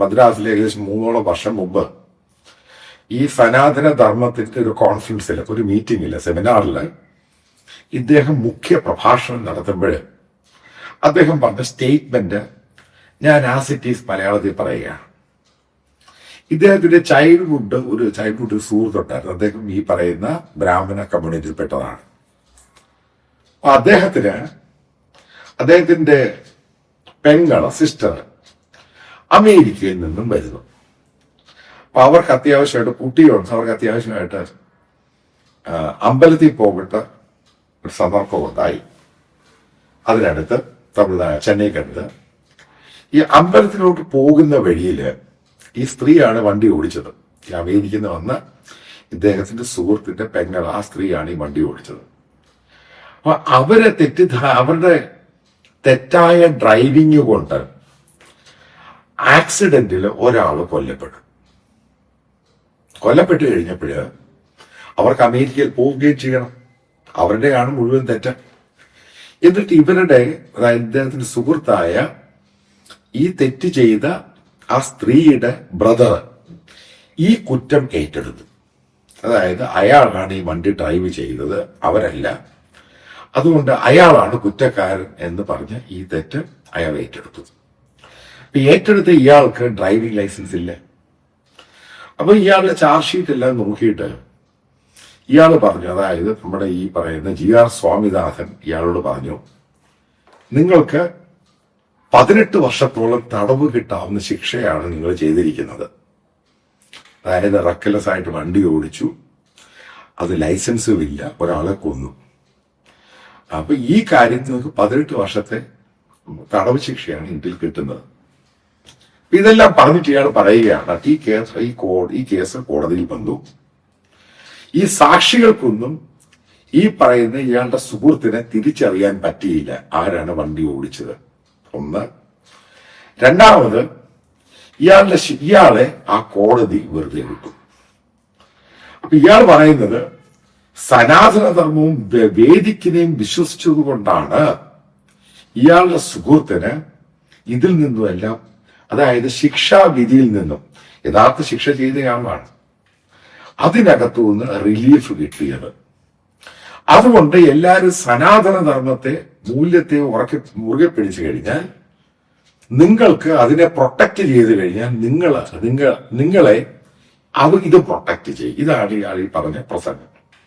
മദ്രാസിൽ ഏകദേശം 3 വർഷം മുമ്പ് ഈ സനാതന ധർമ്മത്തിന്റെ ഒരു കോൺഫറൻസിൽ, ഒരു മീറ്റിംഗില്, സെമിനാറില് ഇദ്ദേഹം മുഖ്യ പ്രഭാഷണം നടത്തുമ്പോൾ അദ്ദേഹം പറഞ്ഞ സ്റ്റേറ്റ്മെന്റ് ഞാൻ ആസ് ഇറ്റ് ഈസ് മലയാളത്തിൽ പറയുകയാണ്. ഇദ്ദേഹത്തിന്റെ ചൈൽഡ്ഹുഡ് സുഹൃത്തുണ്ടായിരുന്നു. അദ്ദേഹം ഈ പറയുന്ന ബ്രാഹ്മണ കമ്മ്യൂണിറ്റിയിൽപ്പെട്ടതാണ്. അദ്ദേഹത്തിന്റെ സിസ്റ്റർ അമേരിക്കയിൽ നിന്നും വരുന്നു. അപ്പൊ അവർക്ക് അത്യാവശ്യമായിട്ട് അമ്പലത്തിൽ പോകേണ്ട ഒരു സന്ദർഭം ഉണ്ടായി. അതിനടുത്ത് ചെന്നൈക്കടുത്ത് ഈ അമ്പലത്തിലോട്ട് പോകുന്ന വഴിയില് ഈ സ്ത്രീയാണ് വണ്ടി ഓടിച്ചത്. ഈ അമേരിക്കയിൽ നിന്ന് വന്ന ഇദ്ദേഹത്തിന്റെ സുഹൃത്തിന്റെ പെങ്ങൾ, ആ സ്ത്രീയാണ് ഈ വണ്ടി ഓടിച്ചത്. അപ്പൊ അവരുടെ തെറ്റായ ഡ്രൈവിംഗ് കൊണ്ട് ആക്സിഡന്റിൽ ഒരാൾ കൊല്ലപ്പെട്ട് കഴിഞ്ഞപ്പോഴ് അവർക്ക് അമേരിക്കയിൽ പോവുകയും ചെയ്യണം. അവരുടെയാണ് മുഴുവൻ തെറ്റ്. എന്നിട്ട് ഇദ്ദേഹത്തിന്റെ സുഹൃത്തായ ഈ തെറ്റ് ചെയ്ത ആ സ്ത്രീയുടെ ബ്രദർ ഈ കുറ്റം ഏറ്റെടുത്തു. അതായത് അയാളാണ് ഈ വണ്ടി ഡ്രൈവ് ചെയ്തത്, അവരല്ല. അതുകൊണ്ട് അയാളാണ് കുറ്റക്കാരൻ എന്ന് പറഞ്ഞ് ഈ തെറ്റ് അയാൾ ഏറ്റെടുത്തു. ഏറ്റെടുത്ത ഇയാൾക്ക് ഡ്രൈവിംഗ് ലൈസൻസ് ഇല്ല. അപ്പൊ ഇയാളുടെ ചാർജ് ഷീറ്റ് എല്ലാം നോക്കിയിട്ട് ഇയാൾ പറഞ്ഞു, അതായത് നമ്മുടെ ഈ പറയുന്ന GR സ്വാമിനാഥൻ ഇയാളോട് പറഞ്ഞു, നിങ്ങൾക്ക് 18 വർഷത്തോളം തടവ് കിട്ടാവുന്ന ശിക്ഷയാണ് നിങ്ങൾ ചെയ്തിരിക്കുന്നത്. അതായത് റെക്കലെസ് ആയിട്ട് വണ്ടി ഓടിച്ചു, അത് ലൈസൻസും ഇല്ല, ഒരാളെ കൊന്നു. അപ്പൊ ഈ കാര്യം നിങ്ങൾക്ക് 18 വർഷത്തെ തടവ് ശിക്ഷയാണ് ഇതിൽ കിട്ടുന്നത്. ഇതെല്ലാം പറഞ്ഞിട്ട് ഇയാൾ പറയുകയാണ്, ഈ കേസ് കോടതിയിൽ വന്നു. ഈ സാക്ഷികൾക്കൊന്നും ഈ പറയുന്ന ഇയാളുടെ സുഹൃത്തിനെ തിരിച്ചറിയാൻ പറ്റിയില്ല ആരാണ് വണ്ടി ഓടിച്ചത്. ഒന്ന്. രണ്ടാമത്, ഇയാളെ ആ കോടതി വെറുതെ വിട്ടു. അപ്പൊ ഇയാൾ പറയുന്നത് സനാതനധർമ്മവും വേദിക്കിനെയും വിശ്വസിച്ചതുകൊണ്ടാണ് ഇയാളുടെ സുഹൃത്തിന് ഇതിൽ നിന്നുമെല്ലാം, അതായത് ശിക്ഷാവിധിയിൽ നിന്നും, യഥാർത്ഥ ശിക്ഷ ചെയ്തയാളാണ്, അതിനകത്തുനിന്ന് റിലീഫ് കിട്ടിയത്. അതുകൊണ്ട് എല്ലാവരും സനാതനധർമ്മത്തെ, മൂല്യത്തെ മുറുകെ പിടിച്ചു കഴിഞ്ഞാൽ, നിങ്ങൾക്ക് അതിനെ പ്രൊട്ടക്ട് ചെയ്ത് കഴിഞ്ഞാൽ നിങ്ങളെ ഇത് പ്രൊട്ടക്ട് ചെയ്യും. ഇതാണ് ഇയാൾ ഈ പറഞ്ഞ പ്രസംഗം.